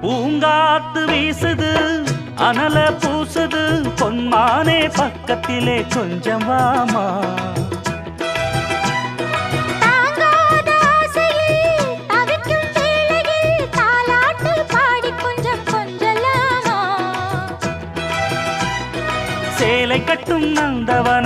பூங்காத்து வீசுது அனல பூசுது பொன்மானே பக்கத்திலே கொஞ்சம் வாமா சேலை கட்டும் நந்தவன